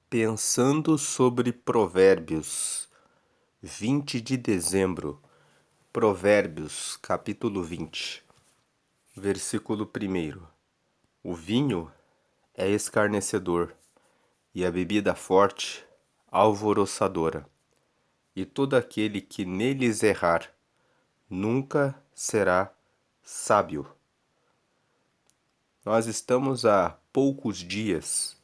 Pensando sobre Provérbios, 20 de dezembro, Provérbios, capítulo 20, versículo 1. O vinho é escarnecedor, e a bebida forte, alvoroçadora, e todo aquele que neles errar, nunca será sábio. Nós estamos a poucos dias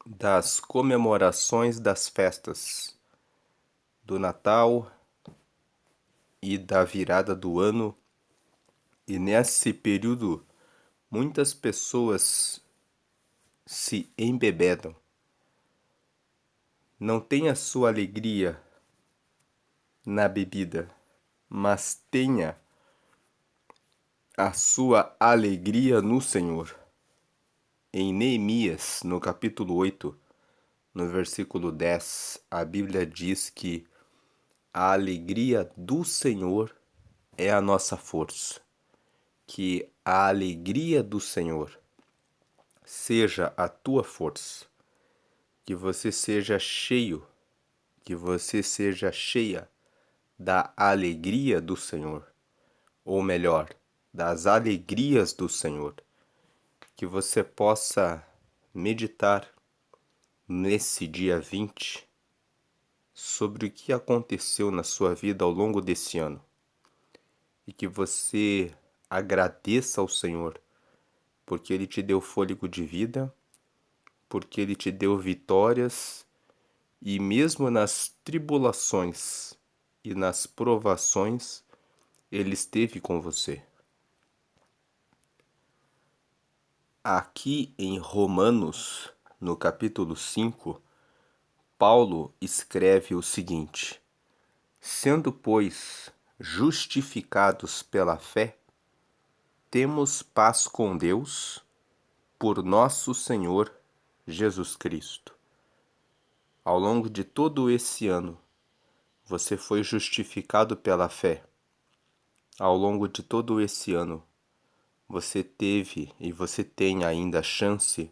das comemorações das festas do Natal e da virada do ano, e nesse período muitas pessoas se embebedam. Não tenha sua alegria na bebida, mas tenha a sua alegria no Senhor. Em Neemias, no capítulo 8, no versículo 10, a Bíblia diz que a alegria do Senhor é a nossa força. Que a alegria do Senhor seja a tua força. Que você seja cheio, que você seja cheia da alegria do Senhor. Ou melhor, das alegrias do Senhor. Que você possa meditar nesse dia 20 sobre o que aconteceu na sua vida ao longo desse ano. E que você agradeça ao Senhor, porque Ele te deu fôlego de vida, porque Ele te deu vitórias, e mesmo nas tribulações e nas provações, Ele esteve com você. Aqui em Romanos, no capítulo 5, Paulo escreve o seguinte: sendo, pois, justificados pela fé, temos paz com Deus por nosso Senhor Jesus Cristo. Ao longo de todo esse ano, você foi justificado pela fé. Ao longo de todo esse ano, você teve e você tem ainda a chance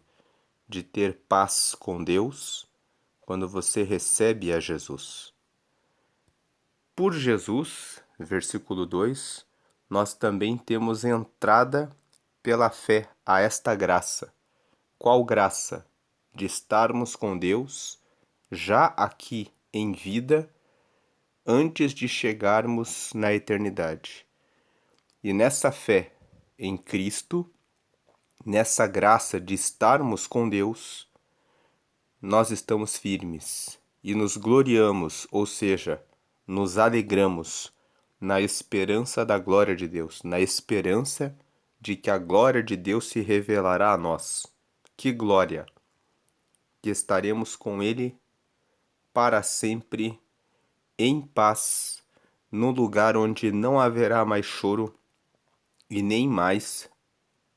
de ter paz com Deus quando você recebe a Jesus. Por Jesus, versículo 2, nós também temos entrada pela fé a esta graça. Qual graça? De estarmos com Deus já aqui em vida, antes de chegarmos na eternidade. E nessa fé em Cristo, nessa graça de estarmos com Deus, nós estamos firmes e nos gloriamos, ou seja, nos alegramos na esperança da glória de Deus, na esperança de que a glória de Deus se revelará a nós. Que glória! Que estaremos com Ele para sempre, em paz, no lugar onde não haverá mais choro e nem mais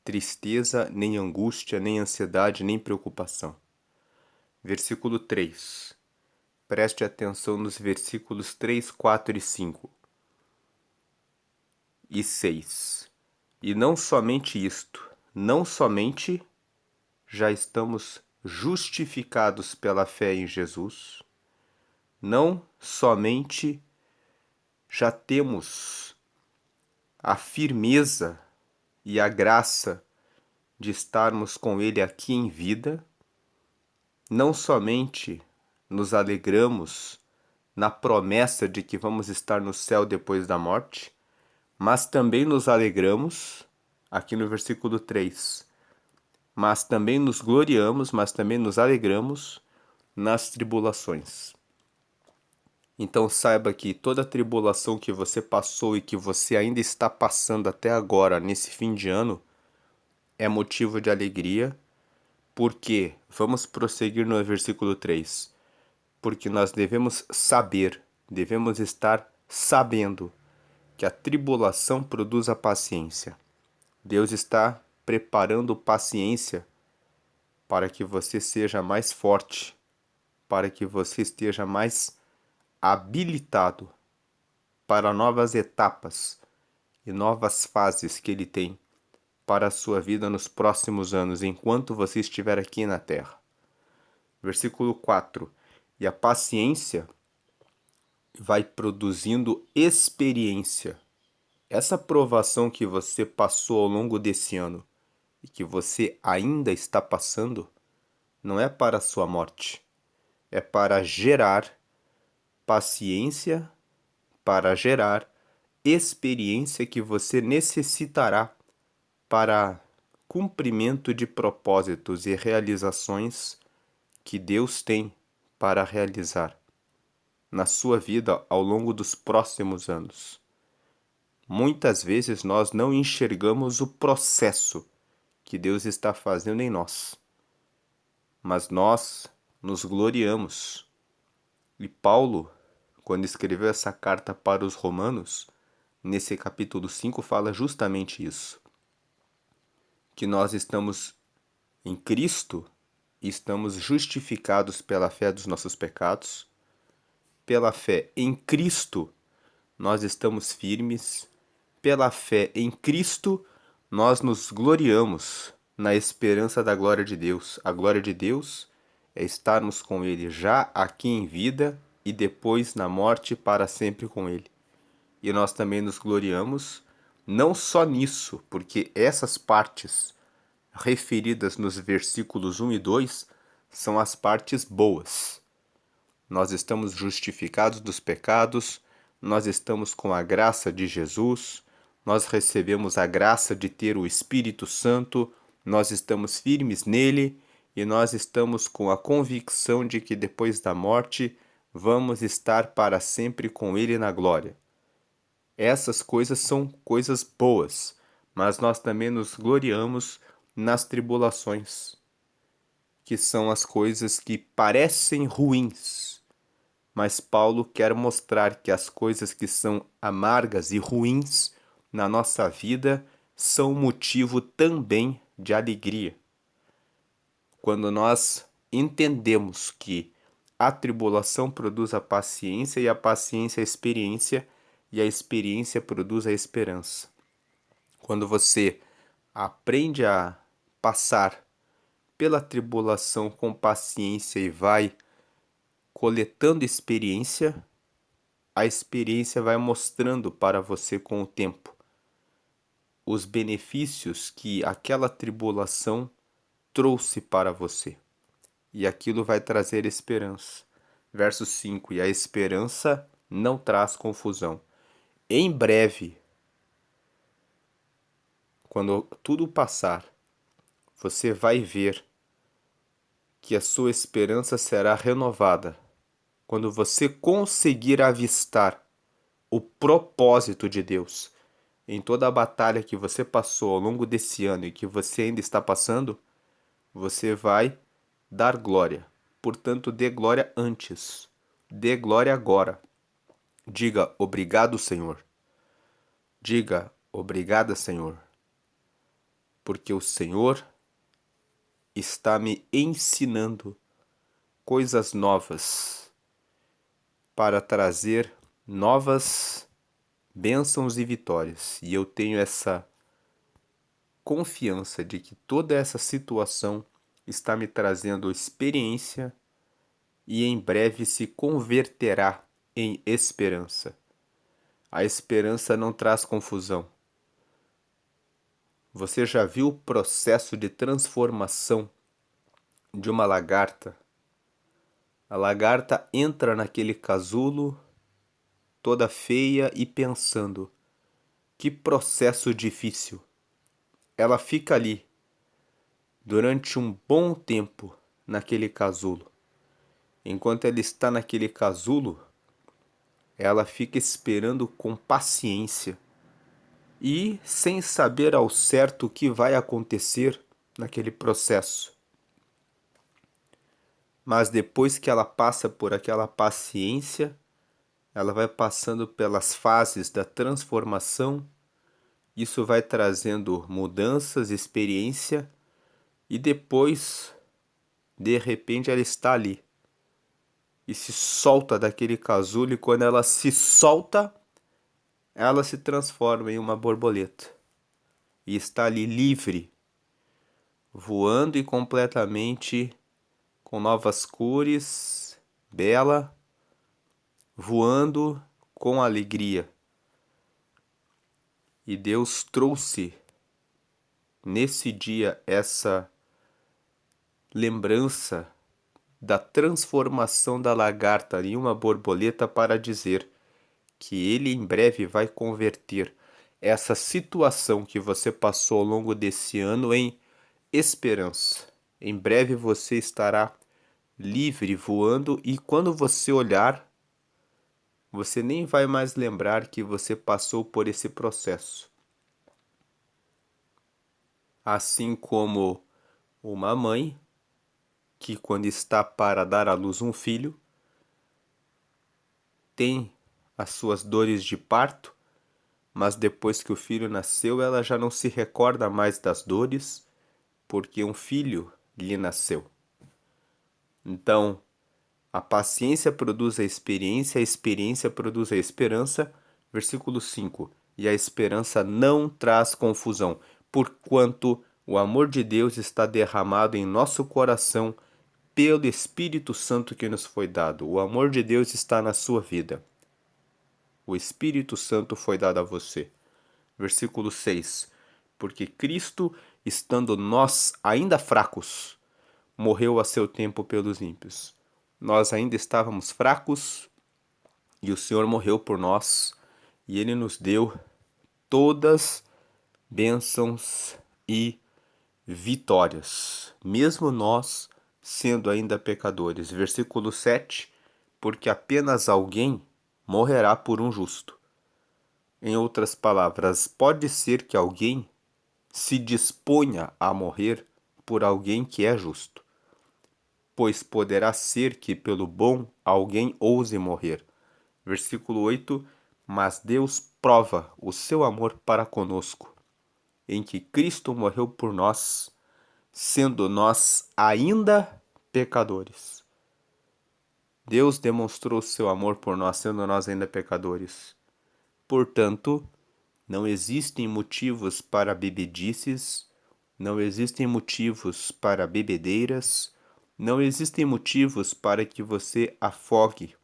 tristeza, nem angústia, nem ansiedade, nem preocupação. Versículo 3. Preste atenção nos versículos 3, 4 e 5. E 6. E não somente isto, não somente já estamos justificados pela fé em Jesus, não somente já temos a firmeza e a graça de estarmos com Ele aqui em vida, não somente nos alegramos na promessa de que vamos estar no céu depois da morte, mas também nos alegramos, aqui no versículo 3, mas também nos gloriamos, mas também nos alegramos nas tribulações. Então saiba que toda tribulação que você passou e que você ainda está passando até agora, nesse fim de ano, é motivo de alegria, porque, vamos prosseguir no versículo 3, porque nós devemos saber, devemos estar sabendo que a tribulação produz a paciência. Deus está preparando paciência para que você seja mais forte, para que você esteja mais habilitado para novas etapas e novas fases que Ele tem para a sua vida nos próximos anos, enquanto você estiver aqui na Terra. Versículo 4. E a paciência vai produzindo experiência. Essa provação que você passou ao longo desse ano e que você ainda está passando, não é para a sua morte, é para gerar paciência, para gerar experiência que você necessitará para cumprimento de propósitos e realizações que Deus tem para realizar na sua vida ao longo dos próximos anos. Muitas vezes nós não enxergamos o processo que Deus está fazendo em nós, mas nós nos gloriamos. E Paulo, quando escreveu essa carta para os Romanos, nesse capítulo 5, fala justamente isso, que nós estamos em Cristo e estamos justificados pela fé dos nossos pecados. Pela fé em Cristo, nós estamos firmes. Pela fé em Cristo, nós nos gloriamos na esperança da glória de Deus. A glória de Deus é estarmos com Ele já aqui em vida e depois na morte para sempre com Ele. E nós também nos gloriamos não só nisso, porque essas partes referidas nos versículos 1 e 2 são as partes boas. Nós estamos justificados dos pecados, nós estamos com a graça de Jesus, nós recebemos a graça de ter o Espírito Santo, nós estamos firmes nele e nós estamos com a convicção de que depois da morte vamos estar para sempre com ele na glória. Essas coisas são coisas boas, mas nós também nos gloriamos nas tribulações, que são as coisas que parecem ruins. Mas Paulo quer mostrar que as coisas que são amargas e ruins na nossa vida são motivo também de alegria. Quando nós entendemos que a tribulação produz a paciência e a paciência a experiência e a experiência produz a esperança. Quando você aprende a passar pela tribulação com paciência e vai coletando experiência, a experiência vai mostrando para você com o tempo os benefícios que aquela tribulação trouxe para você. E aquilo vai trazer esperança. Verso 5: E a esperança não traz confusão. Em breve, quando tudo passar, você vai ver que a sua esperança será renovada. Quando você conseguir avistar o propósito de Deus em toda a batalha que você passou ao longo desse ano e que você ainda está passando, você vai dar glória. Portanto, dê glória antes. Dê glória agora. Diga obrigado, Senhor. Diga obrigada, Senhor. Porque o Senhor está me ensinando coisas novas para trazer novas bênçãos e vitórias. E eu tenho essa confiança de que toda essa situação está me trazendo experiência e em breve se converterá em esperança. A esperança não traz confusão. Você já viu o processo de transformação de uma lagarta? A lagarta entra naquele casulo toda feia e pensando: que processo difícil. Ela fica ali durante um bom tempo naquele casulo. Enquanto ela está naquele casulo, ela fica esperando com paciência e sem saber ao certo o que vai acontecer naquele processo. Mas depois que ela passa por aquela paciência, ela vai passando pelas fases da transformação. Isso vai trazendo mudanças, experiência, e depois, de repente, ela está ali e se solta daquele casulo, e quando ela se solta, ela se transforma em uma borboleta e está ali livre, voando e completamente com novas cores, bela, voando com alegria. E Deus trouxe nesse dia essa lembrança da transformação da lagarta em uma borboleta para dizer que Ele em breve vai converter essa situação que você passou ao longo desse ano em esperança. Em breve você estará livre voando e quando você olhar, você nem vai mais lembrar que você passou por esse processo. Assim como uma mãe que, quando está para dar à luz um filho, tem as suas dores de parto, mas depois que o filho nasceu, ela já não se recorda mais das dores, porque um filho lhe nasceu. Então, a paciência produz a experiência produz a esperança. Versículo 5. E a esperança não traz confusão, porquanto o amor de Deus está derramado em nosso coração pelo Espírito Santo que nos foi dado. O amor de Deus está na sua vida. O Espírito Santo foi dado a você. Versículo 6. Porque Cristo, estando nós ainda fracos, morreu a seu tempo pelos ímpios. Nós ainda estávamos fracos e o Senhor morreu por nós e Ele nos deu todas bênçãos e vitórias, mesmo nós sendo ainda pecadores. Versículo 7, porque apenas alguém morrerá por um justo. Em outras palavras, pode ser que alguém se disponha a morrer por alguém que é justo, pois poderá ser que pelo bom alguém ouse morrer. Versículo 8, mas Deus prova o seu amor para conosco, em que Cristo morreu por nós, sendo nós ainda pecadores. Deus demonstrou seu amor por nós, sendo nós ainda pecadores. Portanto, não existem motivos para bebedices, não existem motivos para bebedeiras, não existem motivos para que você afogue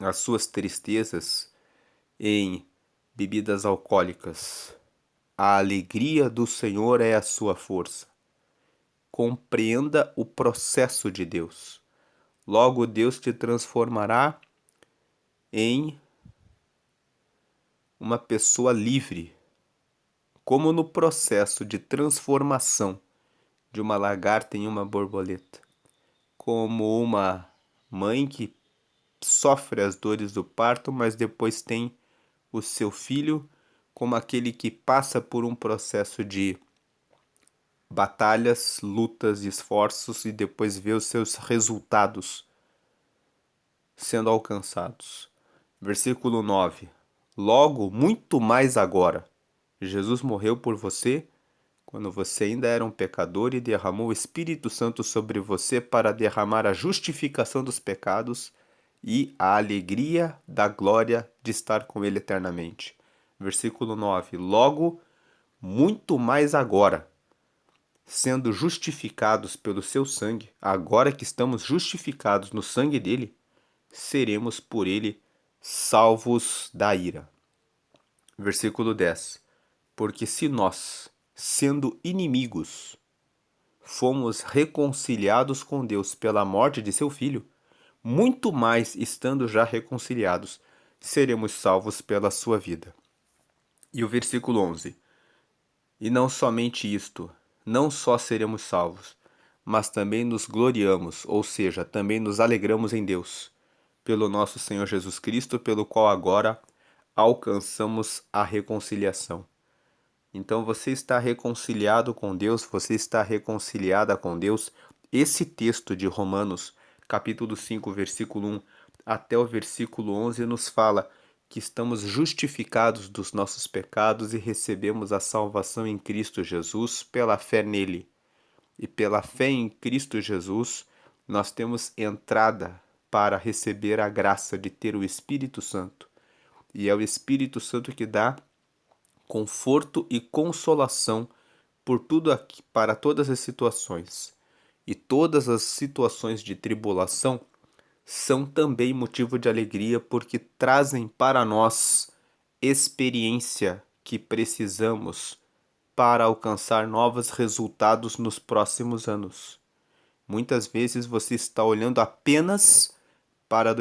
as suas tristezas em bebidas alcoólicas. A alegria do Senhor é a sua força. Compreenda o processo de Deus. Logo, Deus te transformará em uma pessoa livre, como no processo de transformação de uma lagarta em uma borboleta, como uma mãe que sofre as dores do parto, mas depois tem o seu filho, como aquele que passa por um processo de batalhas, lutas, esforços e depois vê os seus resultados sendo alcançados. Versículo 9. Logo, muito mais agora, Jesus morreu por você quando você ainda era um pecador e derramou o Espírito Santo sobre você para derramar a justificação dos pecados e a alegria da glória de estar com Ele eternamente. Versículo 9. Logo, muito mais agora, sendo justificados pelo seu sangue, agora que estamos justificados no sangue dele, seremos por ele salvos da ira. Versículo 10. Porque se nós, sendo inimigos, fomos reconciliados com Deus pela morte de seu Filho, muito mais estando já reconciliados, seremos salvos pela sua vida. E o versículo 11. E não somente isto, não só seremos salvos, mas também nos gloriamos, ou seja, também nos alegramos em Deus, pelo nosso Senhor Jesus Cristo, pelo qual agora alcançamos a reconciliação. Então você está reconciliado com Deus, você está reconciliada com Deus. Esse texto de Romanos, capítulo 5, versículo 1 até o versículo 11, nos fala que estamos justificados dos nossos pecados e recebemos a salvação em Cristo Jesus pela fé nele. E pela fé em Cristo Jesus, nós temos entrada para receber a graça de ter o Espírito Santo. E é o Espírito Santo que dá conforto e consolação por tudo aqui, para todas as situações. E todas as situações de tribulação são também motivo de alegria, porque trazem para nós experiência que precisamos para alcançar novos resultados nos próximos anos. Muitas vezes você está olhando apenas para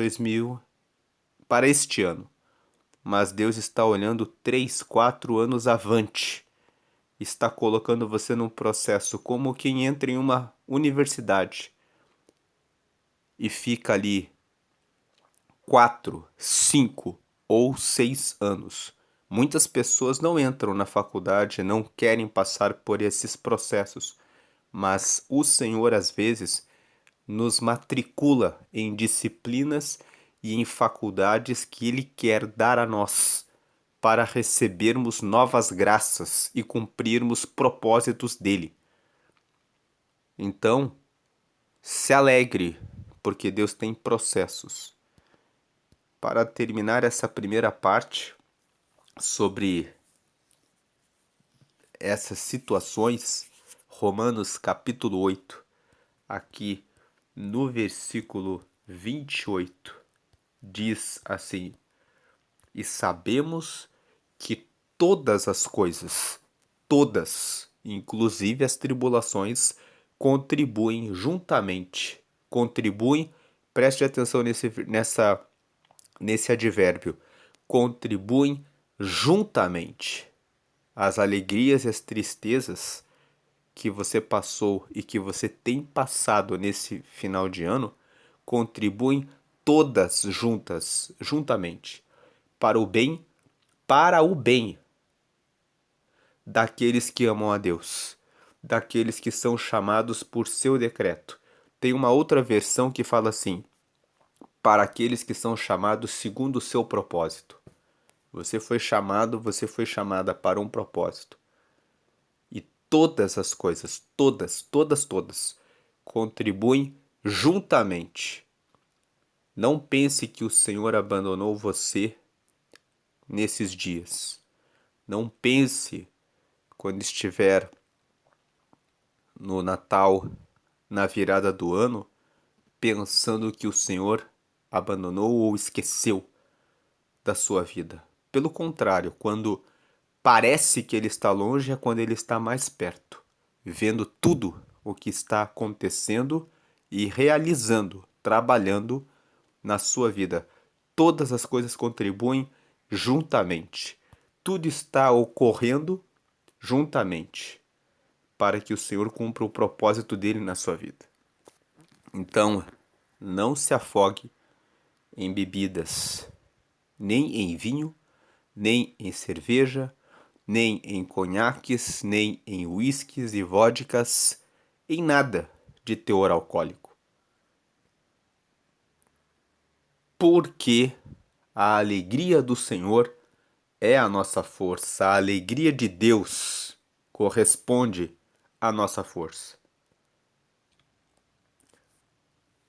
para este ano, mas Deus está olhando 3, 4 anos avante. Está colocando você num processo como quem entra em uma universidade e fica ali 4, 5 ou 6 anos. Muitas pessoas não entram na faculdade, não querem passar por esses processos, mas o Senhor às vezes nos matricula em disciplinas e em faculdades que Ele quer dar a nós para recebermos novas graças e cumprirmos propósitos dele. Então, se alegre, porque Deus tem processos. Para terminar essa primeira parte sobre essas situações, Romanos capítulo 8, aqui no versículo 28, diz assim: E sabemos que todas as coisas, todas, inclusive as tribulações, contribuem juntamente. Contribuem, preste atenção nesse advérbio, contribuem juntamente. As alegrias e as tristezas que você passou e que você tem passado nesse final de ano contribuem todas juntas, juntamente, para o bem daqueles que amam a Deus, daqueles que são chamados por seu decreto. Tem uma outra versão que fala assim: para aqueles que são chamados segundo o seu propósito. Você foi chamado, você foi chamada para um propósito. E todas as coisas, todas, contribuem juntamente. Não pense que o Senhor abandonou você nesses dias. Não pense quando estiver no Natal, na virada do ano, pensando que o Senhor abandonou ou esqueceu da sua vida. Pelo contrário, quando parece que Ele está longe, é quando Ele está mais perto, vendo tudo o que está acontecendo e realizando, trabalhando na sua vida. Todas as coisas contribuem juntamente. Tudo está ocorrendo juntamente para que o Senhor cumpra o propósito dele na sua vida. Então, não se afogue em bebidas, nem em vinho, nem em cerveja, nem em conhaques, nem em uísques e vodkas, em nada de teor alcoólico. Porque a alegria do Senhor é a nossa força, a alegria de Deus corresponde à nossa força.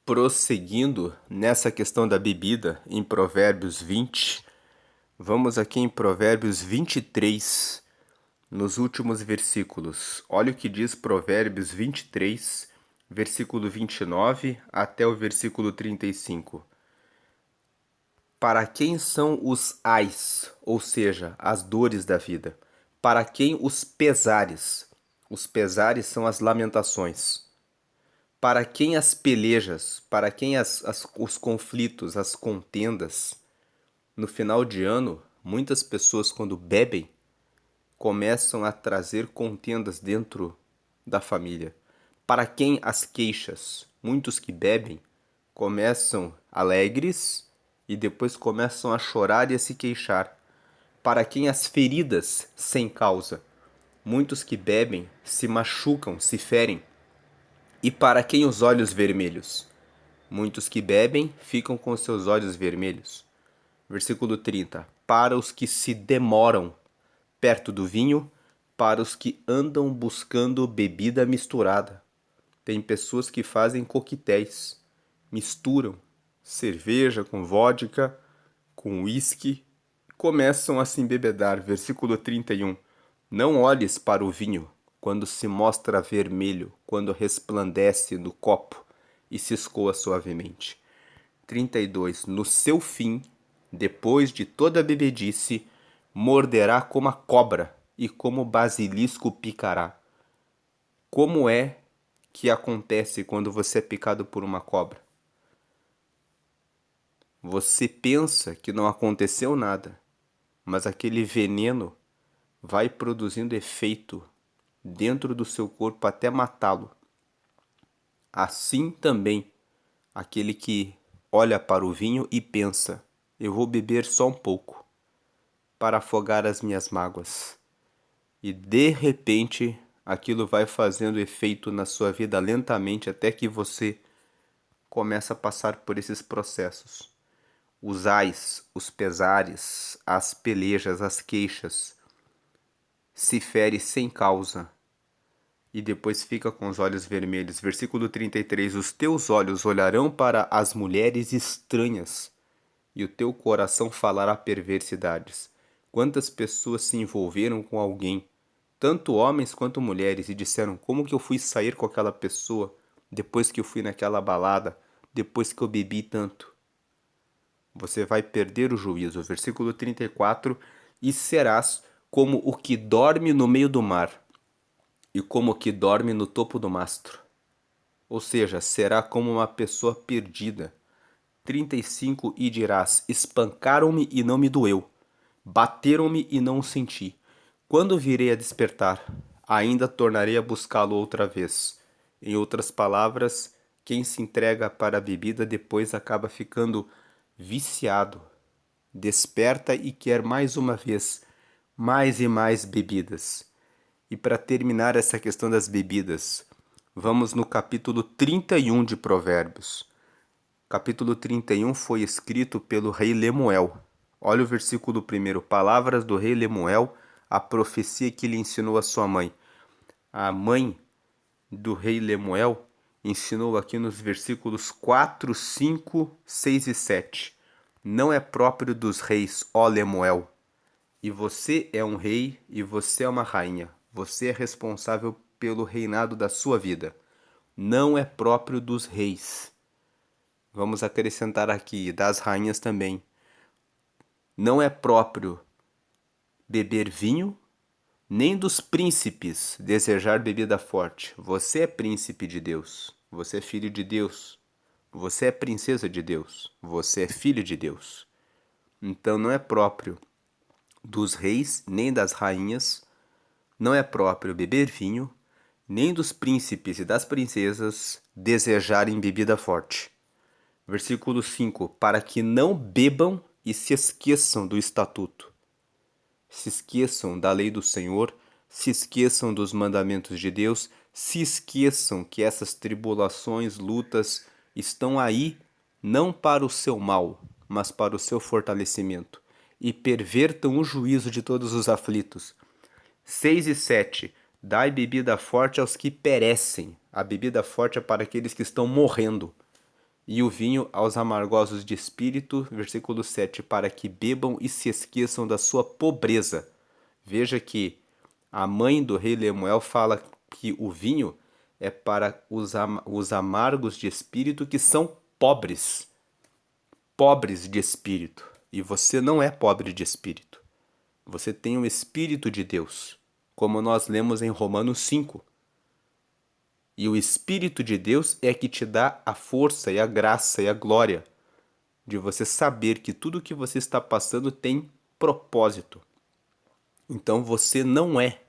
Prosseguindo nessa questão da bebida, em Provérbios 20, vamos aqui em Provérbios 23, nos últimos versículos. Olha o que diz Provérbios 23, versículo 29 até o versículo 35. Para quem são os ais, ou seja, as dores da vida? Para quem os pesares? Os pesares são as lamentações. Para quem as pelejas? Para quem os conflitos, as contendas? No final de ano, muitas pessoas, quando bebem, começam a trazer contendas dentro da família. Para quem as queixas? Muitos que bebem começam alegres e depois começam a chorar e a se queixar. Para quem as feridas sem causa? Muitos que bebem se machucam, se ferem. E para quem os olhos vermelhos? Muitos que bebem ficam com seus olhos vermelhos. Versículo 30. Para os que se demoram perto do vinho, para os que andam buscando bebida misturada. Tem pessoas que fazem coquetéis, misturam cerveja com vodka, com uísque, começam a se embebedar. Versículo 31. Não olhes para o vinho, quando se mostra vermelho, quando resplandece no copo e se escoa suavemente. 32. No seu fim, depois de toda a bebedice, morderá como a cobra e como o basilisco picará. Como é que acontece quando você é picado por uma cobra? Você pensa que não aconteceu nada, mas aquele veneno vai produzindo efeito dentro do seu corpo até matá-lo. Assim também, aquele que olha para o vinho e pensa: eu vou beber só um pouco para afogar as minhas mágoas. E de repente, aquilo vai fazendo efeito na sua vida lentamente até que você começa a passar por esses processos. Os ais, os pesares, as pelejas, as queixas, se fere sem causa e depois fica com os olhos vermelhos. Versículo 33, os teus olhos olharão para as mulheres estranhas e o teu coração falará perversidades. Quantas pessoas se envolveram com alguém, tanto homens quanto mulheres, e disseram: como que eu fui sair com aquela pessoa depois que eu fui naquela balada, depois que eu bebi tanto? Você vai perder o juízo. Versículo 34, e serás como o que dorme no meio do mar e como o que dorme no topo do mastro. Ou seja, será como uma pessoa perdida. 35, e dirás: espancaram-me e não me doeu, bateram-me e não o senti. Quando virei a despertar, ainda tornarei a buscá-lo outra vez. Em outras palavras, quem se entrega para a bebida depois acaba ficando viciado. Desperta e quer mais uma vez, mais e mais bebidas. E para terminar essa questão das bebidas, vamos no capítulo 31 de Provérbios. Capítulo 31 foi escrito pelo rei Lemuel. Olha o versículo 1. Palavras do rei Lemuel, a profecia que lhe ensinou a sua mãe. A mãe do rei Lemuel ensinou aqui nos versículos 4, 5, 6 e 7. Não é próprio dos reis, ó Lemuel. E você é um rei e você é uma rainha. Você é responsável pelo reinado da sua vida. Não é próprio dos reis. Vamos acrescentar aqui, das rainhas também. Não é próprio beber vinho, nem dos príncipes desejar bebida forte. Você é príncipe de Deus. Você é filho de Deus. Você é princesa de Deus. Você é filho de Deus. Então não é próprio dos reis, nem das rainhas. Não é próprio beber vinho, nem dos príncipes e das princesas desejarem bebida forte. Versículo 5. Para que não bebam e se esqueçam do estatuto. Se esqueçam da lei do Senhor, se esqueçam dos mandamentos de Deus, se esqueçam que essas tribulações, lutas estão aí não para o seu mal, mas para o seu fortalecimento, e pervertam o juízo de todos os aflitos. 6 e 7. Dai bebida forte aos que perecem. A bebida forte é para aqueles que estão morrendo. E o vinho aos amargosos de espírito, versículo 7, para que bebam e se esqueçam da sua pobreza. Veja que a mãe do rei Lemuel fala que o vinho é para os amargos de espírito que são pobres. Pobres de espírito. E você não é pobre de espírito. Você tem o Espírito de Deus, como nós lemos em Romanos 5. E o Espírito de Deus é que te dá a força e a graça e a glória de você saber que tudo o que você está passando tem propósito. Então você não é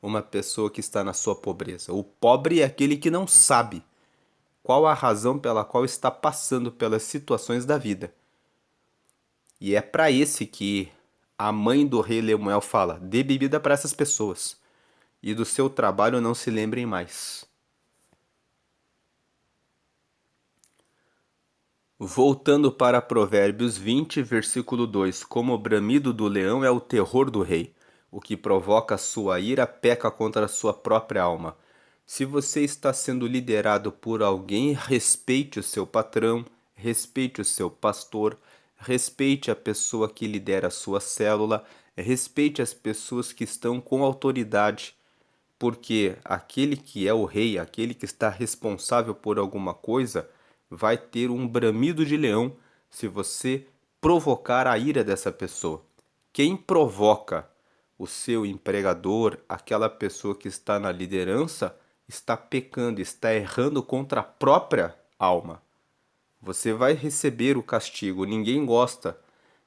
uma pessoa que está na sua pobreza. O pobre é aquele que não sabe qual a razão pela qual está passando pelas situações da vida. E é para esse que a mãe do rei Lemuel fala: dê bebida para essas pessoas e do seu trabalho não se lembrem mais. Voltando para Provérbios 20, versículo 2: como o bramido do leão é o terror do rei, o que provoca sua ira peca contra a sua própria alma. Se você está sendo liderado por alguém, respeite o seu patrão, respeite o seu pastor, respeite a pessoa que lidera a sua célula, respeite as pessoas que estão com autoridade, porque aquele que é o rei, aquele que está responsável por alguma coisa, vai ter um bramido de leão se você provocar a ira dessa pessoa. Quem provoca o seu empregador, aquela pessoa que está na liderança, está pecando, está errando contra a própria alma. Você vai receber o castigo. Ninguém gosta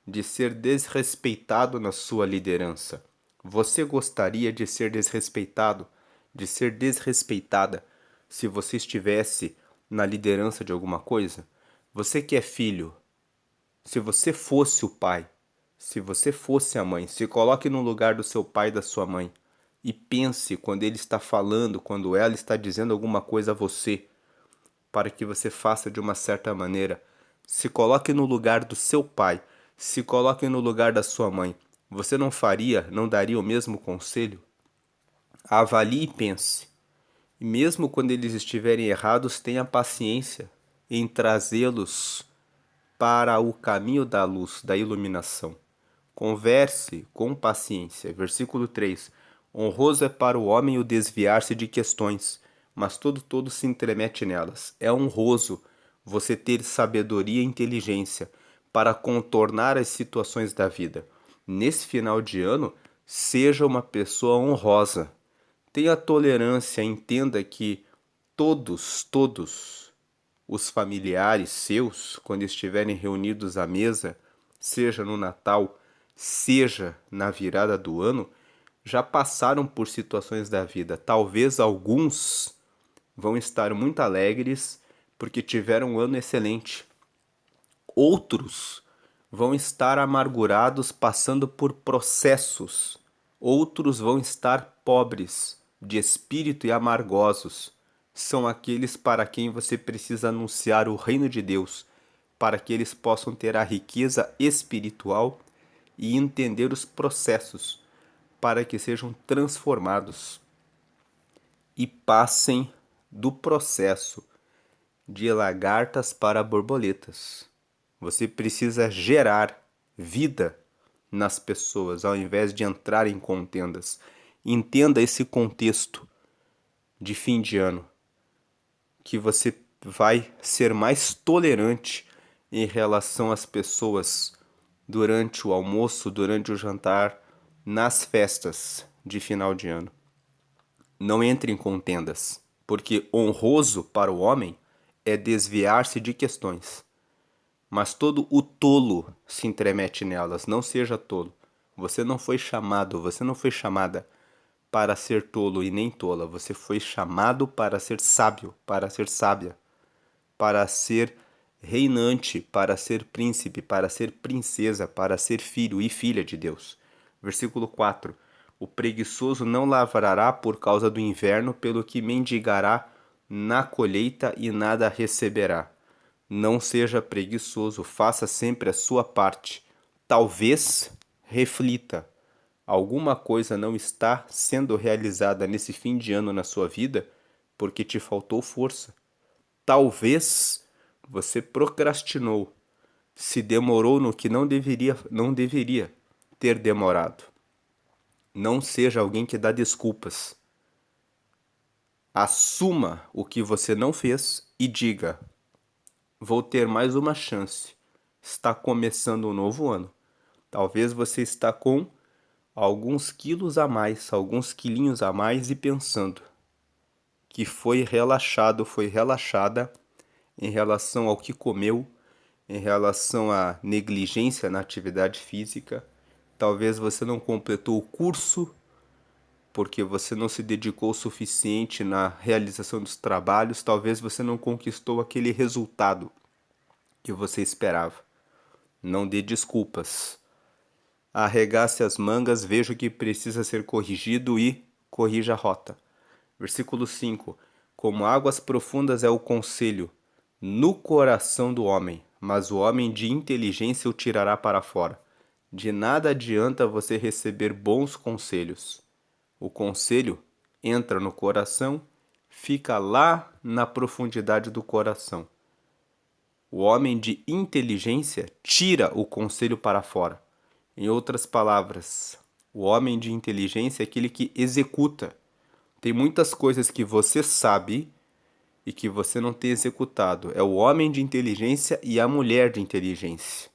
de ser desrespeitado na sua liderança. Você gostaria de ser desrespeitado, de ser desrespeitada, se você estivesse na liderança de alguma coisa? Você que é filho, se você fosse o pai, se você fosse a mãe, se coloque no lugar do seu pai e da sua mãe e pense quando ele está falando, quando ela está dizendo alguma coisa a você, para que você faça de uma certa maneira. Se coloque no lugar do seu pai, se coloque no lugar da sua mãe. Você não faria, não daria o mesmo conselho? Avalie e pense. E mesmo quando eles estiverem errados, tenha paciência em trazê-los para o caminho da luz, da iluminação. Converse com paciência. Versículo 3. Honroso é para o homem o desviar-se de questões, mas todo se intromete nelas. É honroso você ter sabedoria e inteligência para contornar as situações da vida. Nesse final de ano, seja uma pessoa honrosa. Tenha tolerância, entenda que todos os familiares seus, quando estiverem reunidos à mesa, seja no Natal, seja na virada do ano, já passaram por situações da vida. Talvez alguns vão estar muito alegres porque tiveram um ano excelente. Outros vão estar amargurados passando por processos. Outros vão estar pobres de espírito e amargosos. São aqueles para quem você precisa anunciar o reino de Deus, para que eles possam ter a riqueza espiritual e entender os processos, para que sejam transformados e passem do processo de lagartas para borboletas. Você precisa gerar vida nas pessoas ao invés de entrar em contendas. Entenda esse contexto de fim de ano, que você vai ser mais tolerante em relação às pessoas durante o almoço, durante o jantar, nas festas de final de ano. Não entre em contendas, porque honroso para o homem é desviar-se de questões. Mas todo o tolo se intromete nelas. Não seja tolo. Você não foi chamado, você não foi chamada para ser tolo e nem tola. Você foi chamado para ser sábio, para ser sábia, para ser reinante, para ser príncipe, para ser princesa, para ser filho e filha de Deus. Versículo 4. O preguiçoso não lavrará por causa do inverno, pelo que mendigará na colheita e nada receberá. Não seja preguiçoso, faça sempre a sua parte. Talvez reflita. Alguma coisa não está sendo realizada nesse fim de ano na sua vida porque te faltou força. Talvez você procrastinou, se demorou no que não deveria ter demorado. Não seja alguém que dá desculpas. Assuma o que você não fez e diga: vou ter mais uma chance. Está começando um novo ano. Talvez você está com alguns quilos a mais, alguns quilinhos a mais e pensando que foi relaxado, foi relaxada em relação ao que comeu, em relação à negligência na atividade física. Talvez você não completou o curso porque você não se dedicou o suficiente na realização dos trabalhos. Talvez você não conquistou aquele resultado que você esperava. Não dê desculpas. Arregace as mangas, veja o que precisa ser corrigido e corrija a rota. Versículo 5. Como águas profundas é o conselho no coração do homem, mas o homem de inteligência o tirará para fora. De nada adianta você receber bons conselhos. O conselho entra no coração, fica lá na profundidade do coração. O homem de inteligência tira o conselho para fora. Em outras palavras, o homem de inteligência é aquele que executa Tem muitas coisas que você sabe e que você não tem executado. É o homem de inteligência e a mulher de inteligência.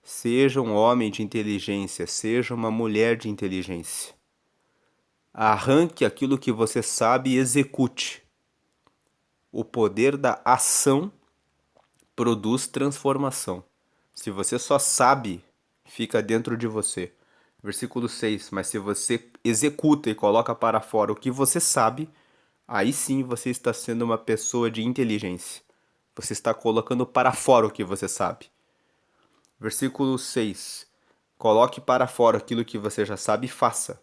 Seja um homem de inteligência, seja uma mulher de inteligência. Arranque aquilo que você sabe e execute. O poder da ação produz transformação. Se você só sabe, fica dentro de você. Versículo 6. Mas se você executa e coloca para fora o que você sabe, aí sim você está sendo uma pessoa de inteligência. Você está colocando para fora o que você sabe. Versículo 6. Coloque para fora aquilo que você já sabe e faça,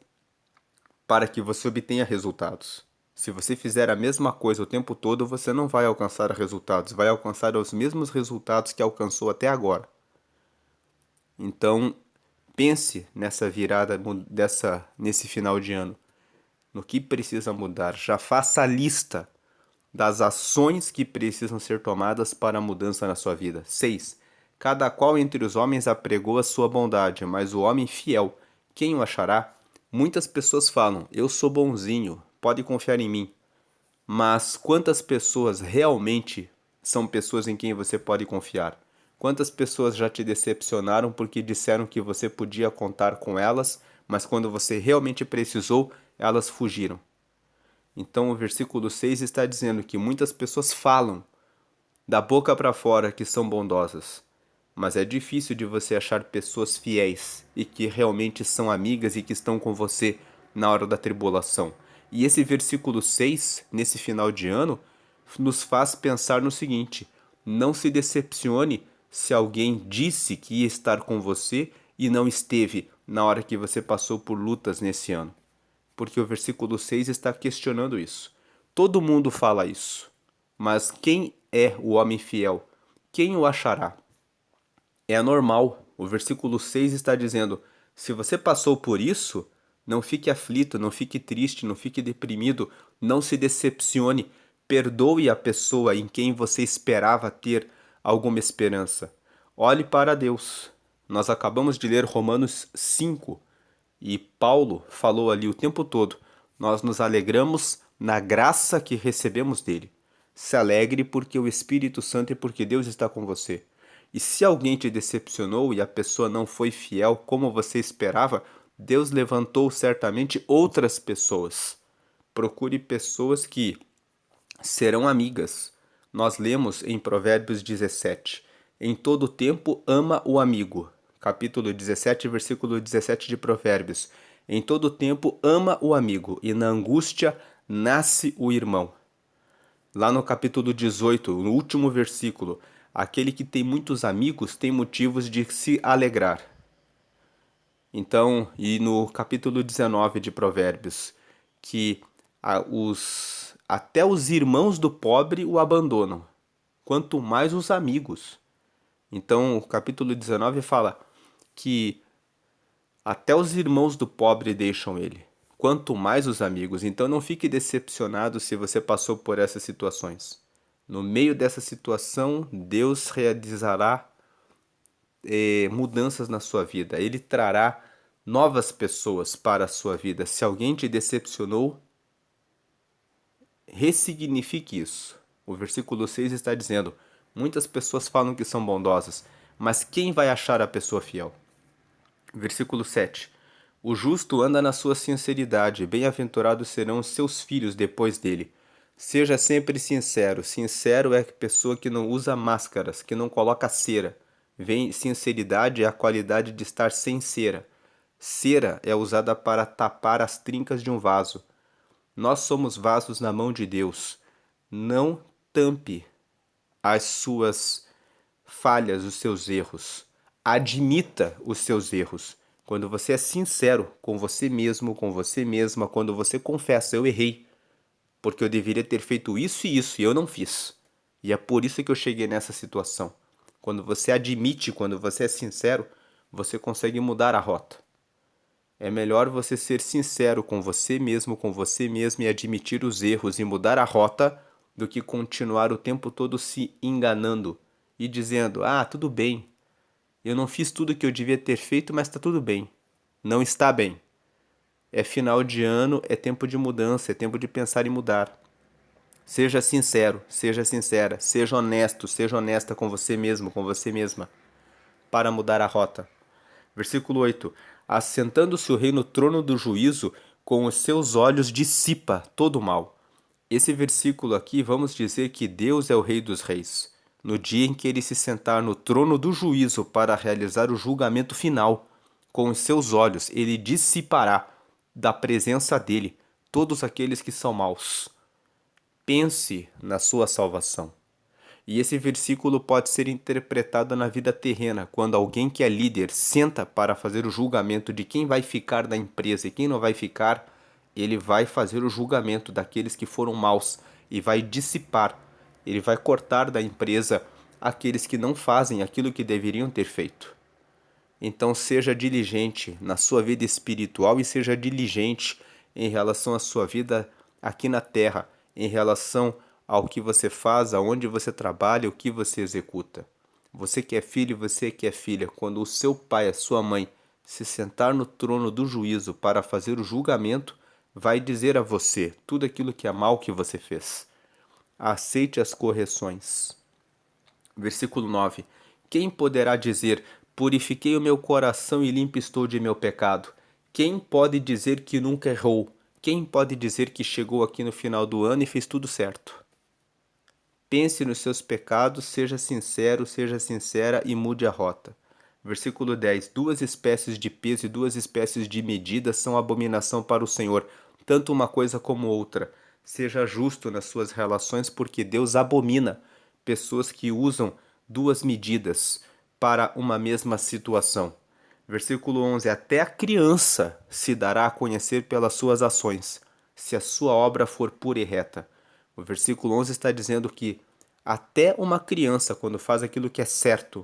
para que você obtenha resultados. Se você fizer a mesma coisa o tempo todo, você não vai alcançar resultados, vai alcançar os mesmos resultados que alcançou até agora. Então, pense nessa virada nesse final de ano, no que precisa mudar. Já faça a lista das ações que precisam ser tomadas para a mudança na sua vida. 6. Cada qual entre os homens apregou a sua bondade, mas o homem fiel, quem o achará? Muitas pessoas falam, eu sou bonzinho, pode confiar em mim. Mas quantas pessoas realmente são pessoas em quem você pode confiar? Quantas pessoas já te decepcionaram porque disseram que você podia contar com elas, mas quando você realmente precisou, elas fugiram? Então o versículo 6 está dizendo que muitas pessoas falam da boca para fora que são bondosas, mas é difícil de você achar pessoas fiéis e que realmente são amigas e que estão com você na hora da tribulação. E esse versículo 6, nesse final de ano, nos faz pensar no seguinte: não se decepcione se alguém disse que ia estar com você e não esteve na hora que você passou por lutas nesse ano. Porque o versículo 6 está questionando isso. Todo mundo fala isso, mas quem é o homem fiel? Quem o achará? É normal. O versículo 6 está dizendo: se você passou por isso, não fique aflito, não fique triste, não fique deprimido, não se decepcione, perdoe a pessoa em quem você esperava ter alguma esperança. Olhe para Deus. Nós acabamos de ler Romanos 5 e Paulo falou ali o tempo todo: nós nos alegramos na graça que recebemos dele. Se alegre porque o Espírito Santo e porque Deus está com você. E se alguém te decepcionou e a pessoa não foi fiel como você esperava, Deus levantou certamente outras pessoas. Procure pessoas que serão amigas. Nós lemos em Provérbios 17: em todo tempo ama o amigo. Capítulo 17, versículo 17 de Provérbios. Em todo tempo ama o amigo, e na angústia nasce o irmão. Lá no capítulo 18, no último versículo: aquele que tem muitos amigos tem motivos de se alegrar. Então, e no capítulo 19 de Provérbios, que até os irmãos do pobre o abandonam, quanto mais os amigos. Então, o capítulo 19 fala que até os irmãos do pobre deixam ele, quanto mais os amigos. Então, não fique decepcionado se você passou por essas situações. No meio dessa situação, Deus realizará mudanças na sua vida. Ele trará novas pessoas para a sua vida. Se alguém te decepcionou, ressignifique isso. O versículo 6 está dizendo: muitas pessoas falam que são bondosas, mas quem vai achar a pessoa fiel? Versículo 7: o justo anda na sua sinceridade, bem-aventurados serão os seus filhos depois dele. Seja sempre sincero. Sincero é a pessoa que não usa máscaras, que não coloca cera. Sinceridade é a qualidade de estar sem cera. Cera é usada para tapar as trincas de um vaso. Nós somos vasos na mão de Deus. Não tampe as suas falhas, os seus erros. Admita os seus erros. Quando você é sincero com você mesmo, com você mesma, quando você confessa: eu errei, porque eu deveria ter feito isso e eu não fiz. E é por isso que eu cheguei nessa situação. Quando você admite, quando você é sincero, você consegue mudar a rota. É melhor você ser sincero com você mesmo e admitir os erros e mudar a rota do que continuar o tempo todo se enganando e dizendo: ah, tudo bem, eu não fiz tudo o que eu devia ter feito, mas está tudo bem. Não está bem. É final de ano, é tempo de mudança, é tempo de pensar em mudar. Seja sincero, seja sincera, seja honesto, seja honesta com você mesmo, com você mesma, para mudar a rota. Versículo 8: Assentando-se o rei no trono do juízo, com os seus olhos dissipa todo o mal. Esse versículo aqui, vamos dizer que Deus é o rei dos reis. No dia em que ele se sentar no trono do juízo para realizar o julgamento final, com os seus olhos ele dissipará da presença dele todos aqueles que são maus. Pense na sua salvação. E esse versículo pode ser interpretado na vida terrena, quando alguém que é líder senta para fazer o julgamento de quem vai ficar da empresa e quem não vai ficar, ele vai fazer o julgamento daqueles que foram maus e vai dissipar, ele vai cortar da empresa aqueles que não fazem aquilo que deveriam ter feito. Então seja diligente na sua vida espiritual e seja diligente em relação à sua vida aqui na terra, em relação ao que você faz, aonde você trabalha, o que você executa. Você que é filho, você que é filha, quando o seu pai, a sua mãe, se sentar no trono do juízo para fazer o julgamento, vai dizer a você tudo aquilo que é mal que você fez. Aceite as correções. Versículo 9: Quem poderá dizer: Purifiquei o meu coração e limpo estou de meu pecado? Quem pode dizer que nunca errou? Quem pode dizer que chegou aqui no final do ano e fez tudo certo? Pense nos seus pecados, seja sincero, seja sincera e mude a rota. Versículo 10: Duas espécies de peso e duas espécies de medida são abominação para o Senhor, tanto uma coisa como outra. Seja justo nas suas relações, porque Deus abomina pessoas que usam duas medidas para uma mesma situação. Versículo 11: Até a criança se dará a conhecer pelas suas ações, se a sua obra for pura e reta. O versículo 11 está dizendo que até uma criança, quando faz aquilo que é certo,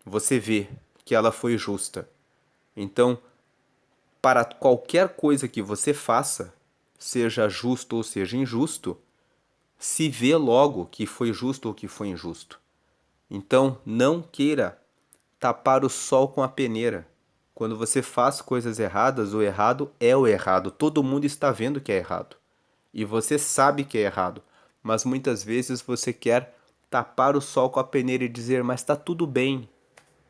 você vê que ela foi justa. Então, para qualquer coisa que você faça, seja justo ou seja injusto, se vê logo que foi justo ou que foi injusto. Então, não queira tapar o sol com a peneira. Quando você faz coisas erradas, o errado é o errado. Todo mundo está vendo que é errado. E você sabe que é errado. Mas muitas vezes você quer tapar o sol com a peneira e dizer, mas está tudo bem.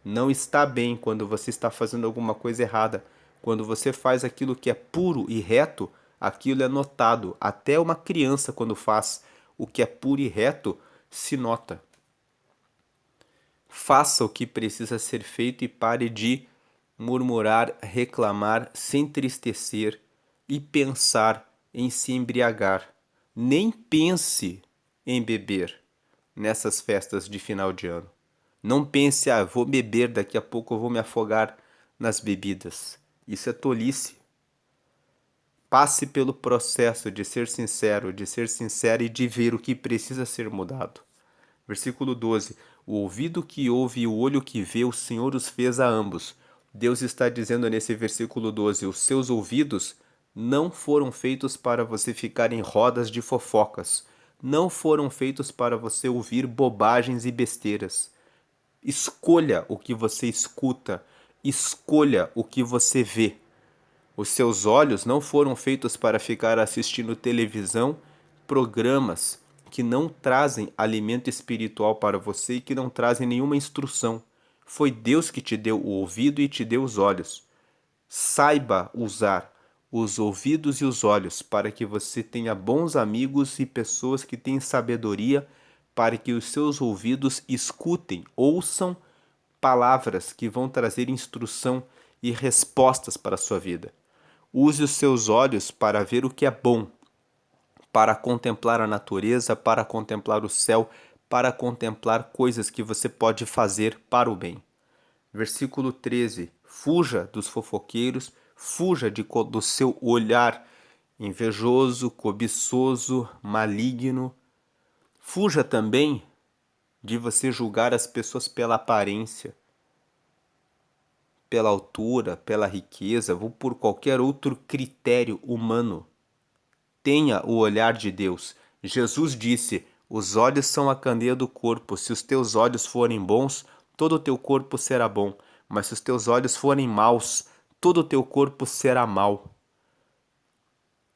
Não está bem quando você está fazendo alguma coisa errada. Quando você faz aquilo que é puro e reto, aquilo é notado. Até uma criança, quando faz o que é puro e reto, se nota. Faça o que precisa ser feito e pare de murmurar, reclamar, se entristecer e pensar em se embriagar. Nem pense em beber nessas festas de final de ano. Não pense, vou beber, daqui a pouco eu vou me afogar nas bebidas. Isso é tolice. Passe pelo processo de ser sincero, de ser sincera e de ver o que precisa ser mudado. Versículo 12: O ouvido que ouve e o olho que vê, o Senhor os fez a ambos. Deus está dizendo nesse versículo 12: os seus ouvidos não foram feitos para você ficar em rodas de fofocas. Não foram feitos para você ouvir bobagens e besteiras. Escolha o que você escuta. Escolha o que você vê. Os seus olhos não foram feitos para ficar assistindo televisão, programas que não trazem alimento espiritual para você e que não trazem nenhuma instrução. Foi Deus que te deu o ouvido e te deu os olhos. Saiba usar os ouvidos e os olhos para que você tenha bons amigos e pessoas que têm sabedoria, para que os seus ouvidos escutem, ouçam palavras que vão trazer instrução e respostas para a sua vida. Use os seus olhos para ver o que é bom, para contemplar a natureza, para contemplar o céu, para contemplar coisas que você pode fazer para o bem. Versículo 13: Fuja dos fofoqueiros, fuja do seu olhar invejoso, cobiçoso, maligno. Fuja também de você julgar as pessoas pela aparência, pela altura, pela riqueza ou por qualquer outro critério humano. Tenha o olhar de Deus. Jesus disse: os olhos são a candeia do corpo. Se os teus olhos forem bons, todo o teu corpo será bom. Mas se os teus olhos forem maus, todo o teu corpo será mau.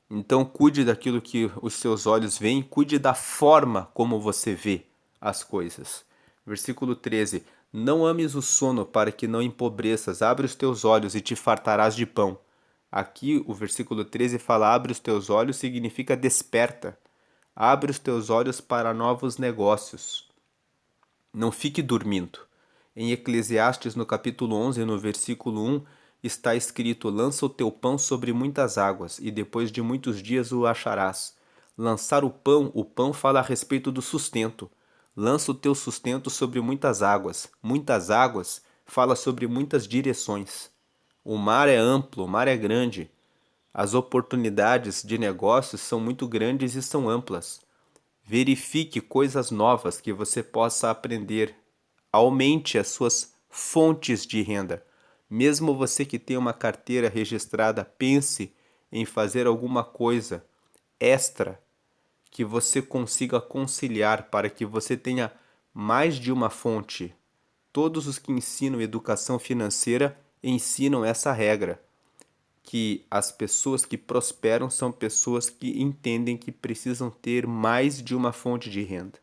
Então cuide daquilo que os seus olhos veem, cuide da forma como você vê as coisas. Versículo 13: Não ames o sono para que não empobreças, abre os teus olhos e te fartarás de pão. Aqui o versículo 13 fala: abre os teus olhos, significa desperta. Abre os teus olhos para novos negócios. Não fique dormindo. Em Eclesiastes, no capítulo 11, no versículo 1, está escrito: Lança o teu pão sobre muitas águas, e depois de muitos dias o acharás. Lançar o pão fala a respeito do sustento. Lança o teu sustento sobre muitas águas. Muitas águas fala sobre muitas direções. O mar é amplo, o mar é grande. As oportunidades de negócios são muito grandes e são amplas. Verifique coisas novas que você possa aprender. Aumente as suas fontes de renda. Mesmo você que tem uma carteira registrada, pense em fazer alguma coisa extra que você consiga conciliar para que você tenha mais de uma fonte. Todos os que ensinam educação financeira ensinam essa regra, que as pessoas que prosperam são pessoas que entendem que precisam ter mais de uma fonte de renda.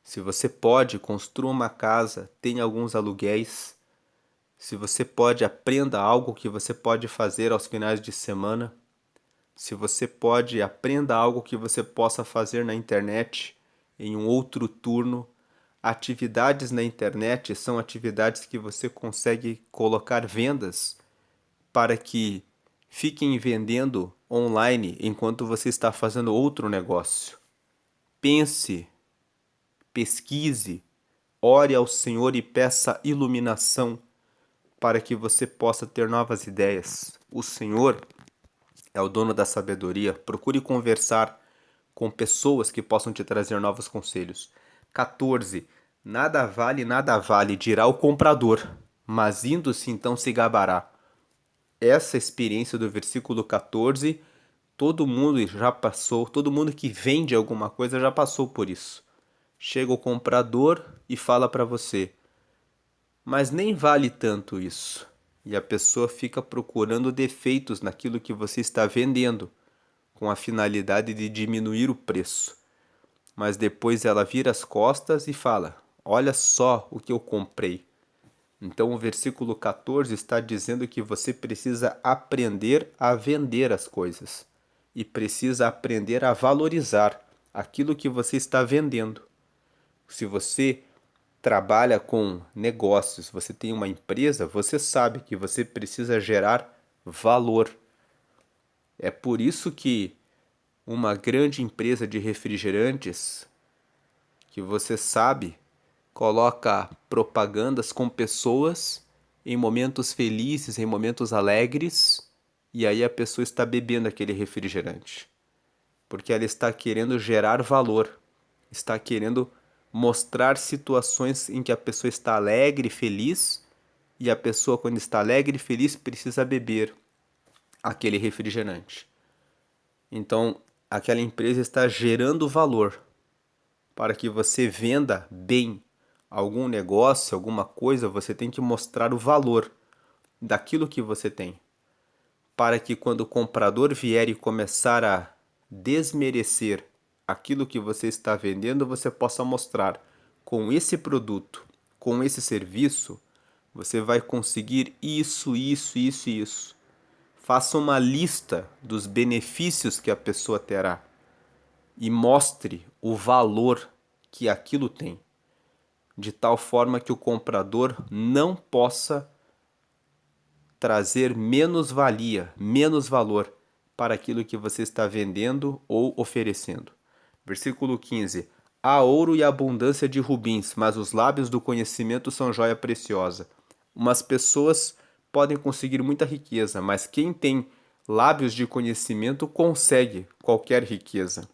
Se você pode, construa uma casa, tenha alguns aluguéis. Se você pode, aprenda algo que você pode fazer aos finais de semana. Se você pode, aprenda algo que você possa fazer na internet em um outro turno. Atividades na internet são atividades que você consegue colocar vendas para que fiquem vendendo online enquanto você está fazendo outro negócio. Pense, pesquise, ore ao Senhor e peça iluminação para que você possa ter novas ideias. O Senhor é o dono da sabedoria. Procure conversar com pessoas que possam te trazer novos conselhos. 14. Nada vale, dirá o comprador, mas indo-se então se gabará. Essa experiência do versículo 14, todo mundo já passou, todo mundo que vende alguma coisa já passou por isso. Chega o comprador e fala para você: mas nem vale tanto isso. E a pessoa fica procurando defeitos naquilo que você está vendendo, com a finalidade de diminuir o preço. Mas depois ela vira as costas e fala: olha só o que eu comprei. Então o versículo 14 está dizendo que você precisa aprender a vender as coisas e precisa aprender a valorizar aquilo que você está vendendo. Se você trabalha com negócios, você tem uma empresa, você sabe que você precisa gerar valor. É por isso que uma grande empresa de refrigerantes, que você sabe, coloca propagandas com pessoas em momentos felizes, em momentos alegres, e aí a pessoa está bebendo aquele refrigerante, porque ela está querendo gerar valor, está querendo mostrar situações em que a pessoa está alegre e feliz, e a pessoa, quando está alegre e feliz, precisa beber aquele refrigerante. Então, aquela empresa está gerando valor para que você venda bem algum negócio, alguma coisa. Você tem que mostrar o valor daquilo que você tem, para que quando o comprador vier e começar a desmerecer aquilo que você está vendendo, você possa mostrar: com esse produto, com esse serviço, você vai conseguir isso, isso, isso e isso. Faça uma lista dos benefícios que a pessoa terá e mostre o valor que aquilo tem, de tal forma que o comprador não possa trazer menos-valia, menos valor para aquilo que você está vendendo ou oferecendo. Versículo 15: Há ouro e abundância de rubins, mas os lábios do conhecimento são joia preciosa. Umas pessoas podem conseguir muita riqueza, mas quem tem lábios de conhecimento consegue qualquer riqueza.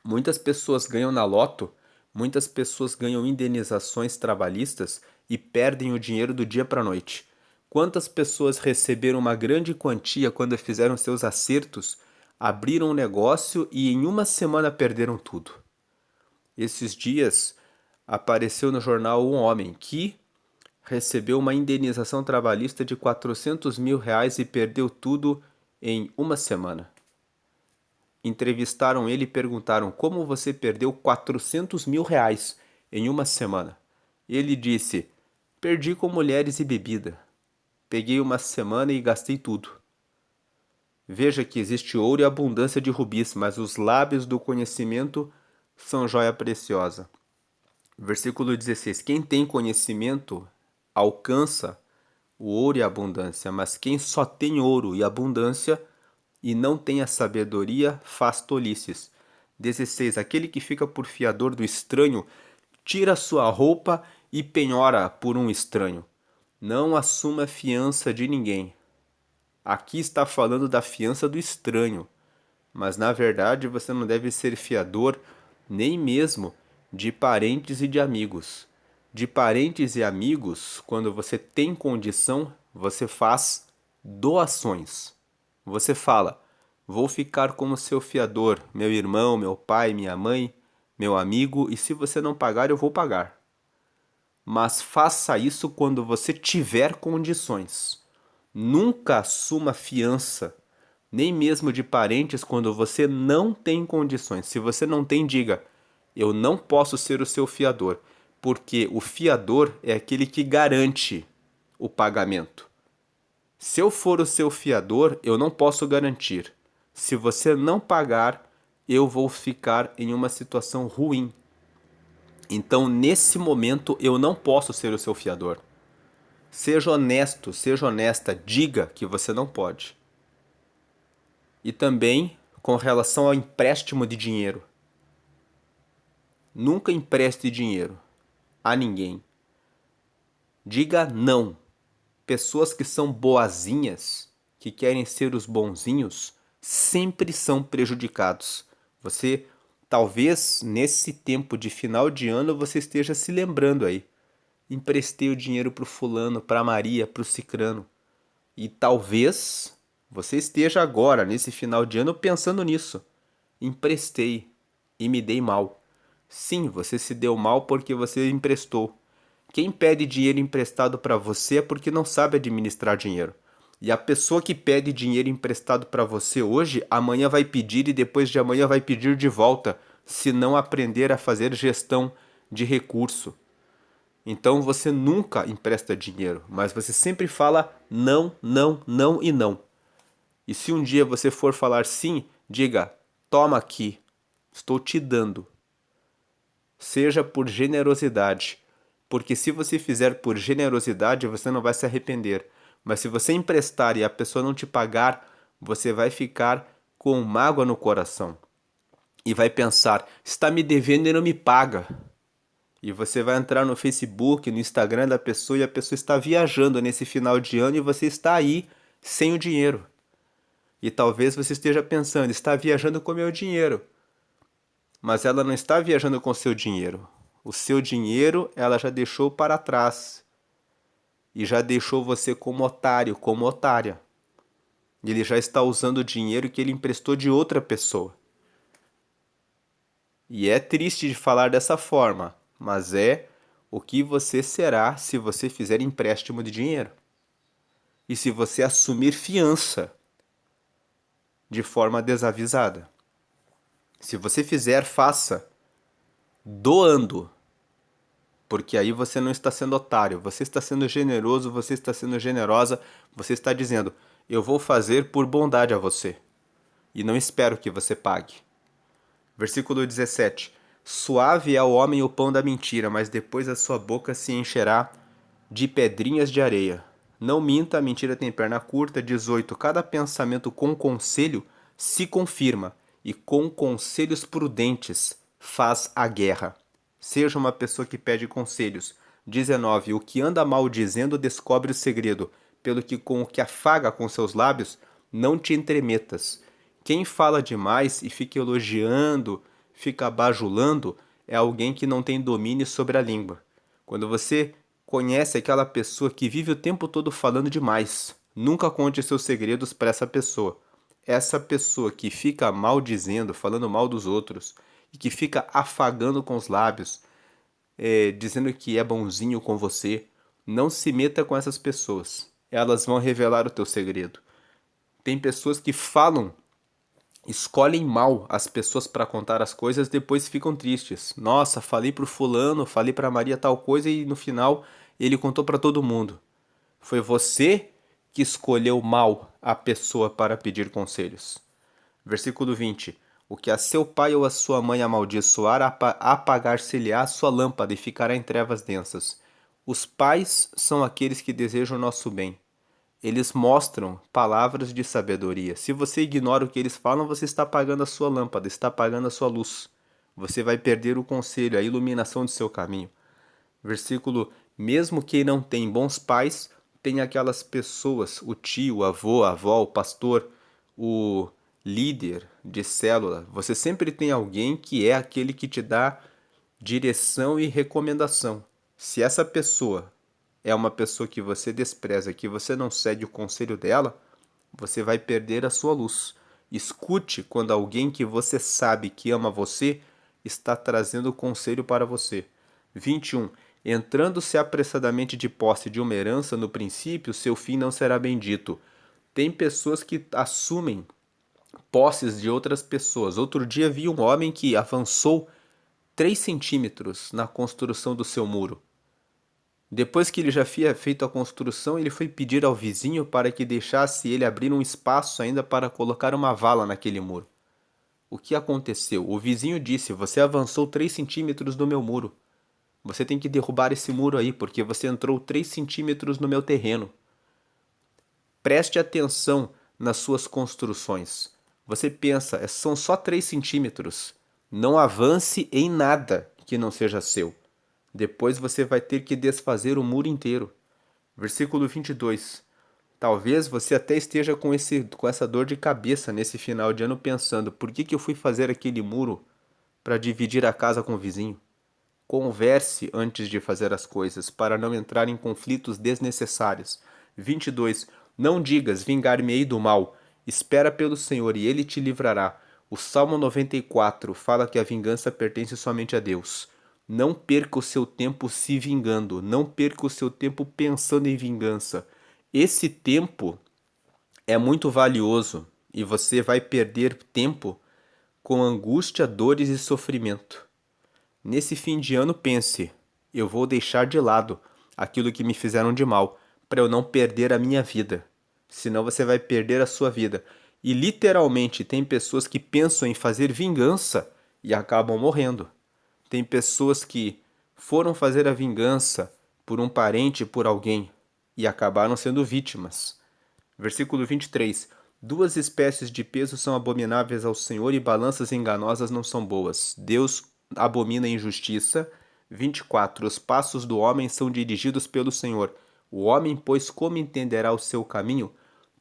Muitas pessoas ganham na loto, muitas pessoas ganham indenizações trabalhistas e perdem o dinheiro do dia para a noite. Quantas pessoas receberam uma grande quantia quando fizeram seus acertos, abriram um negócio e em uma semana perderam tudo? Esses dias apareceu no jornal um homem que recebeu uma indenização trabalhista de R$ 400 mil e perdeu tudo em uma semana. Entrevistaram ele e perguntaram como você perdeu 400 mil reais em uma semana. Ele disse: perdi com mulheres e bebida. Peguei uma semana e gastei tudo. Veja que existe ouro e abundância de rubis, mas os lábios do conhecimento são joia preciosa. Versículo 16: quem tem conhecimento alcança o ouro e a abundância, mas quem só tem ouro e abundância e não tem a sabedoria faz tolices. 16: aquele que fica por fiador do estranho tira sua roupa e penhora por um estranho. Não assuma fiança de ninguém. Aqui está falando da fiança do estranho, mas na verdade você não deve ser fiador nem mesmo de parentes e de amigos. De parentes e amigos, quando você tem condição, você faz doações. Você fala: vou ficar como seu fiador, meu irmão, meu pai, minha mãe, meu amigo, e se você não pagar, eu vou pagar. Mas faça isso quando você tiver condições. Nunca assuma fiança, nem mesmo de parentes, quando você não tem condições. Se você não tem, diga: eu não posso ser o seu fiador, porque o fiador é aquele que garante o pagamento. Se eu for o seu fiador, eu não posso garantir. Se você não pagar, eu vou ficar em uma situação ruim. Então, nesse momento, eu não posso ser o seu fiador. Seja honesto, seja honesta, diga que você não pode. E também com relação ao empréstimo de dinheiro. Nunca empreste dinheiro a ninguém. Diga não. Pessoas que são boazinhas, que querem ser os bonzinhos, sempre são prejudicados. Você, talvez nesse tempo de final de ano, você esteja se lembrando aí. Emprestei o dinheiro para o fulano, para a Maria, para o cicrano. E talvez você esteja agora, nesse final de ano, pensando nisso. Emprestei e me dei mal. Sim, você se deu mal porque você emprestou. Quem pede dinheiro emprestado para você é porque não sabe administrar dinheiro. E a pessoa que pede dinheiro emprestado para você hoje, amanhã vai pedir e depois de amanhã vai pedir de volta, se não aprender a fazer gestão de recurso. Então você nunca empresta dinheiro, mas você sempre fala não, não, não e não. E se um dia você for falar sim, diga: toma aqui, estou te dando. Seja por generosidade, porque se você fizer por generosidade, você não vai se arrepender. Mas se você emprestar e a pessoa não te pagar, você vai ficar com mágoa no coração e vai pensar: está me devendo e não me paga. E você vai entrar no Facebook, no Instagram da pessoa e a pessoa está viajando nesse final de ano e você está aí sem o dinheiro. E talvez você esteja pensando: está viajando com meu dinheiro. Mas ela não está viajando com seu dinheiro. O seu dinheiro ela já deixou para trás. E já deixou você como otário, como otária. Ele já está usando o dinheiro que ele emprestou de outra pessoa. E é triste de falar dessa forma, mas é o que você será se você fizer empréstimo de dinheiro. E se você assumir fiança de forma desavisada. Se você fizer, faça doando, porque aí você não está sendo otário, você está sendo generoso, você está sendo generosa, você está dizendo: eu vou fazer por bondade a você e não espero que você pague. Versículo 17: suave é ao homem o pão da mentira, mas depois a sua boca se encherá de pedrinhas de areia. Não minta, a mentira tem perna curta. 18: cada pensamento com conselho se confirma, e com conselhos prudentes faz a guerra. Seja uma pessoa que pede conselhos. 19: o que anda maldizendo descobre o segredo, pelo que com o que afaga com seus lábios não te entremetas. Quem fala demais e fica elogiando, fica bajulando, é alguém que não tem domínio sobre a língua. Quando você conhece aquela pessoa que vive o tempo todo falando demais, nunca conte seus segredos para essa pessoa. Essa pessoa que fica maldizendo, falando mal dos outros, e que fica afagando com os lábios, dizendo que é bonzinho com você, não se meta com essas pessoas. Elas vão revelar o teu segredo. Tem pessoas que falam, escolhem mal as pessoas para contar as coisas, depois ficam tristes. Nossa, falei pro fulano, falei pra Maria tal coisa e no final ele contou para todo mundo. Foi você que escolheu mal a pessoa para pedir conselhos. Versículo 20. O que a seu pai ou a sua mãe amaldiçoar, apagar-se-lhe-á a sua lâmpada e ficará em trevas densas. Os pais são aqueles que desejam o nosso bem. Eles mostram palavras de sabedoria. Se você ignora o que eles falam, você está apagando a sua lâmpada, está apagando a sua luz. Você vai perder o conselho, a iluminação do seu caminho. Versículo: mesmo quem não tem bons pais, tem aquelas pessoas, o tio, o avô, a avó, o pastor, o líder de célula. Você sempre tem alguém que é aquele que te dá direção e recomendação. Se essa pessoa é uma pessoa que você despreza, que você não segue o conselho dela, você vai perder a sua luz. Escute quando alguém que você sabe que ama você está trazendo conselho para você. 21. Entrando-se apressadamente de posse de uma herança no princípio, seu fim não será bendito. Tem pessoas que assumem posses de outras pessoas. Outro dia vi um homem que avançou 3 centímetros na construção do seu muro. Depois que ele já havia feito a construção, ele foi pedir ao vizinho para que deixasse ele abrir um espaço ainda para colocar uma vala naquele muro. O que aconteceu? O vizinho disse: você avançou 3 centímetros no meu muro. Você tem que derrubar esse muro aí, porque você entrou 3 centímetros no meu terreno. Preste atenção nas suas construções. Você pensa, são só 3 centímetros. Não avance em nada que não seja seu. Depois você vai ter que desfazer o muro inteiro. Versículo 22. Talvez você até esteja com essa dor de cabeça nesse final de ano pensando: por que eu fui fazer aquele muro para dividir a casa com o vizinho? Converse antes de fazer as coisas, para não entrar em conflitos desnecessários. 22. Não digas: vingar-me-ei do mal. Espera pelo Senhor e ele te livrará. O Salmo 94 fala que a vingança pertence somente a Deus. Não perca o seu tempo se vingando. Não perca o seu tempo pensando em vingança. Esse tempo é muito valioso e você vai perder tempo com angústia, dores e sofrimento. Nesse fim de ano, pense: eu vou deixar de lado aquilo que me fizeram de mal, para eu não perder a minha vida. Senão você vai perder a sua vida. E literalmente tem pessoas que pensam em fazer vingança e acabam morrendo. Tem pessoas que foram fazer a vingança por um parente, por alguém, e acabaram sendo vítimas. Versículo 23. Duas espécies de peso são abomináveis ao Senhor e balanças enganosas não são boas. Deus abomina a injustiça. 24. Os passos do homem são dirigidos pelo Senhor. O homem, pois, como entenderá o seu caminho?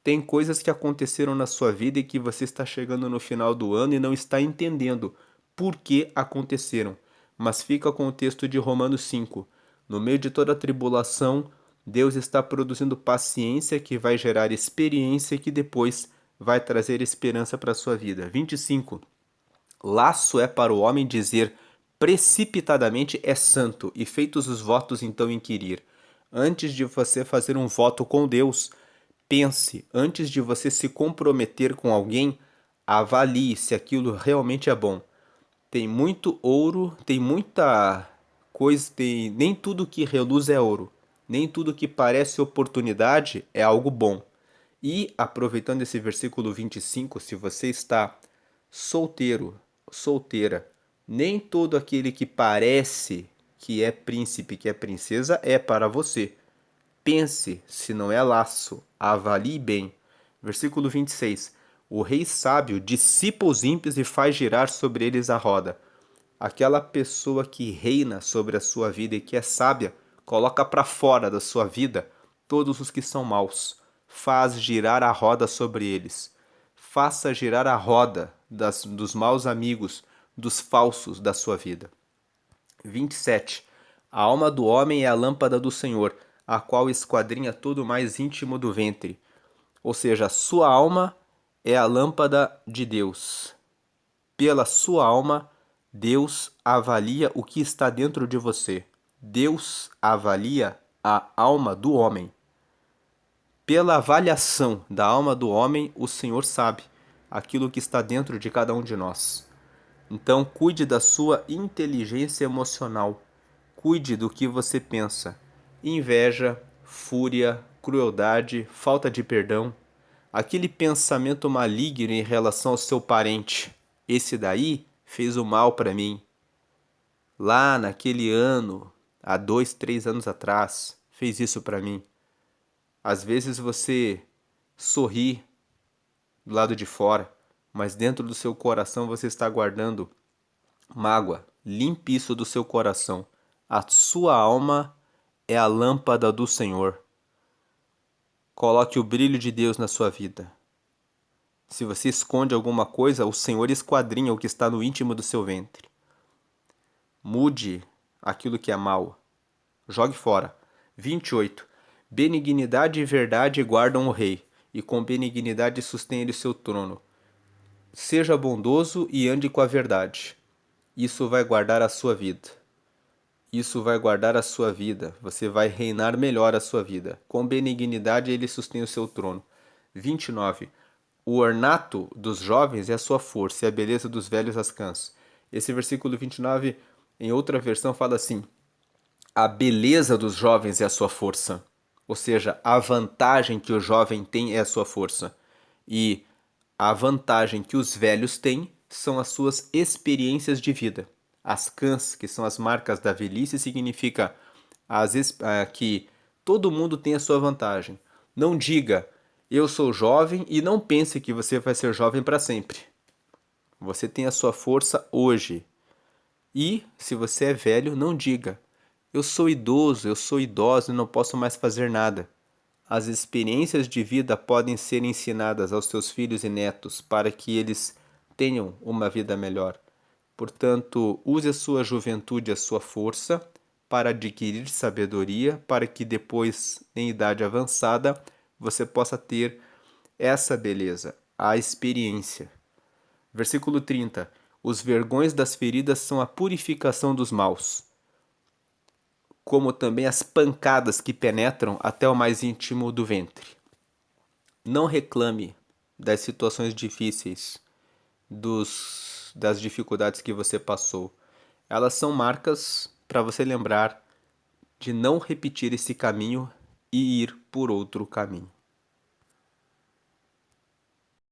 Tem coisas que aconteceram na sua vida e que você está chegando no final do ano e não está entendendo por que aconteceram. Mas fica com o texto de Romanos 5. No meio de toda a tribulação, Deus está produzindo paciência que vai gerar experiência que depois vai trazer esperança para a sua vida. 25. Laço é para o homem dizer precipitadamente é santo, e feitos os votos então inquirir. Antes de você fazer um voto com Deus, pense, antes de você se comprometer com alguém, avalie se aquilo realmente é bom. Tem muito ouro, tem muita coisa, nem tudo que reluz é ouro. Nem tudo que parece oportunidade é algo bom. E, aproveitando esse versículo 25, se você está solteiro, solteira, nem todo aquele que parece que é príncipe, que é princesa, é para você. Pense se não é laço, avalie bem. Versículo 26. O rei sábio dissipa os ímpios e faz girar sobre eles a roda. Aquela pessoa que reina sobre a sua vida e que é sábia, coloca para fora da sua vida todos os que são maus. Faz girar a roda sobre eles. Faça girar a roda dos maus amigos, dos falsos da sua vida. 27. A alma do homem é a lâmpada do Senhor, a qual esquadrinha todo o mais íntimo do ventre. Ou seja, a sua alma é a lâmpada de Deus. Pela sua alma, Deus avalia o que está dentro de você. Deus avalia a alma do homem. Pela avaliação da alma do homem, o Senhor sabe aquilo que está dentro de cada um de nós. Então, cuide da sua inteligência emocional. Cuide do que você pensa. Inveja, fúria, crueldade, falta de perdão, aquele pensamento maligno em relação ao seu parente. Esse daí fez o mal para mim. Lá naquele ano, há 2, 3 anos atrás, fez isso para mim. Às vezes você sorri do lado de fora, mas dentro do seu coração você está guardando mágoa. Limpe isso do seu coração. A sua alma é a lâmpada do Senhor. Coloque o brilho de Deus na sua vida. Se você esconde alguma coisa, o Senhor esquadrinha o que está no íntimo do seu ventre. Mude aquilo que é mal. Jogue fora. 28. Benignidade e verdade guardam o rei, e com benignidade sustém ele o seu trono. Seja bondoso e ande com a verdade. Isso vai guardar a sua vida. Isso vai guardar a sua vida. Você vai reinar melhor a sua vida. Com benignidade ele sustém o seu trono. 29. O ornato dos jovens é a sua força, e a beleza dos velhos as cansa. Esse versículo 29, em outra versão, fala assim: a beleza dos jovens é a sua força. Ou seja, a vantagem que o jovem tem é a sua força. E a vantagem que os velhos têm são as suas experiências de vida. As cãs, que são as marcas da velhice, significa que todo mundo tem a sua vantagem. Não diga, eu sou jovem, e não pense que você vai ser jovem para sempre. Você tem a sua força hoje. E, se você é velho, não diga, eu sou idoso, eu sou idosa e não posso mais fazer nada. As experiências de vida podem ser ensinadas aos seus filhos e netos para que eles tenham uma vida melhor. Portanto, use a sua juventude, a sua força, para adquirir sabedoria, para que depois, em idade avançada, você possa ter essa beleza, a experiência. Versículo 30. Os vergões das feridas são a purificação dos maus, como também as pancadas que penetram até o mais íntimo do ventre. Não reclame das situações difíceis, das dificuldades que você passou. Elas são marcas para você lembrar de não repetir esse caminho e ir por outro caminho.